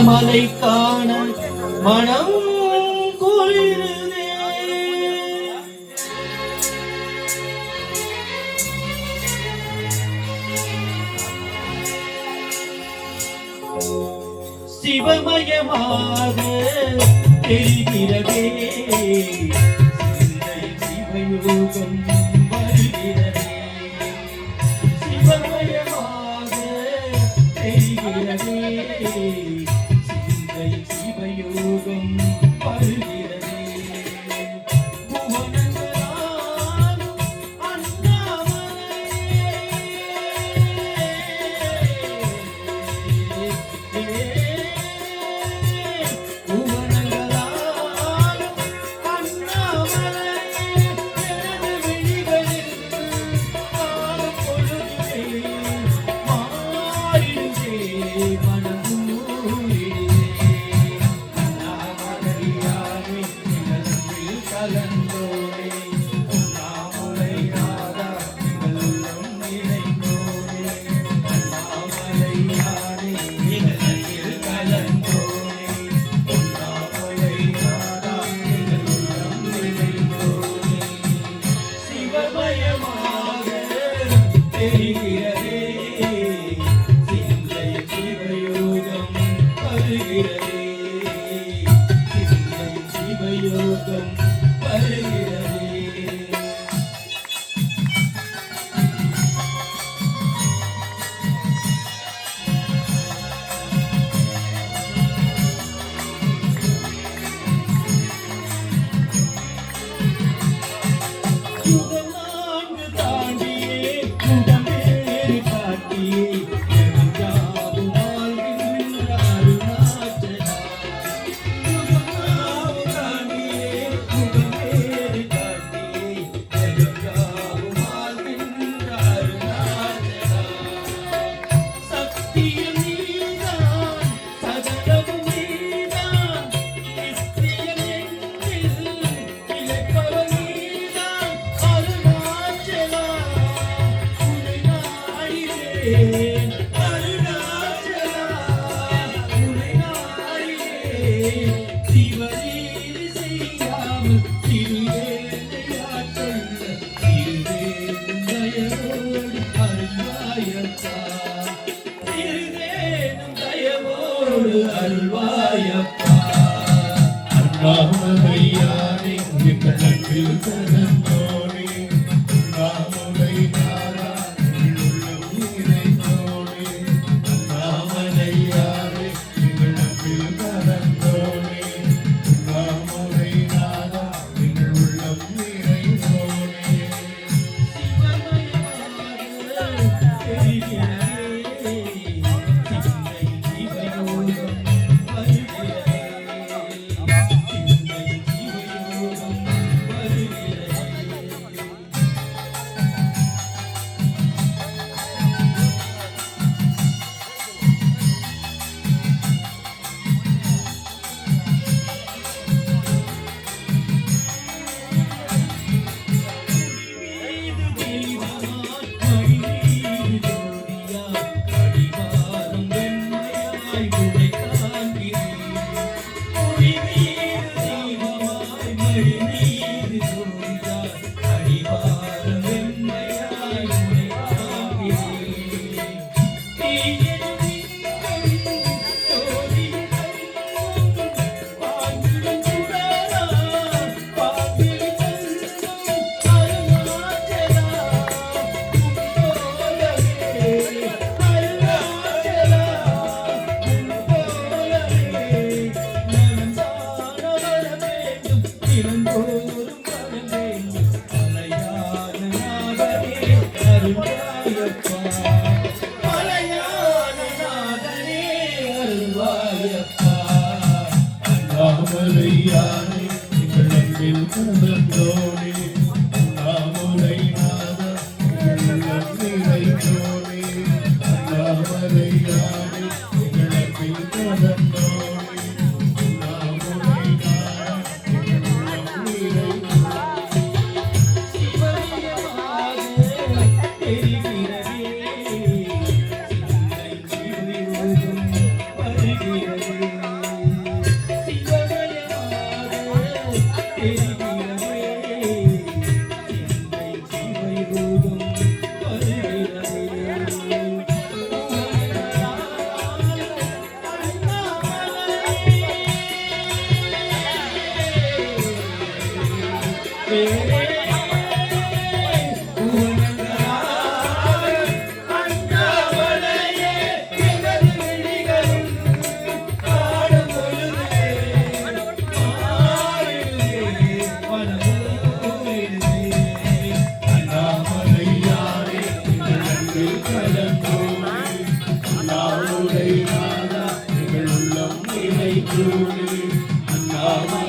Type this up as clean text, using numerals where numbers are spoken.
மலை காண மனம் குளிருதே. சிவமயமாக தெரிகிறதே சிந்தை சிவயோகம் வருகிறதே. சிவமயமாக தெரிகிறதே சிந்தை சிவயோகம் வருகிறதே. அருள்வாயப்பா அண்ணாமலையாரே கணக்கில் கலந்தோனே அண்ணாமலை நாரா உள்ளம் நிறைந்தோனே அண்ணாமலையாரே கணக்கில் கலந்தோனே அண்ணாமலை நாரா உள்ளம் நிறைந்தோனே. அண்ணாமலையாரே கணக்கில் கலந்தோனே அண்ணாமலை நாரா உள்ளம் நிறைந்தோனே அண்ணாமலையாரே கணக்கில் கலந்தோனே அண்ணாமலை நாரா உள்ளம் நிறைந்தோனே. வருகிறதே அண்ணாமலையே எனது விழிகளும் காணும் பொழுது ஆடுதே மனமூடுதே. அண்ணாமலையாரே எங்கள் அன்பில் கலந்தோனே அண்ணாவுடைய நாதா எங்கள் உள்ளம் நிலைத்தோனே அண்ணாமலை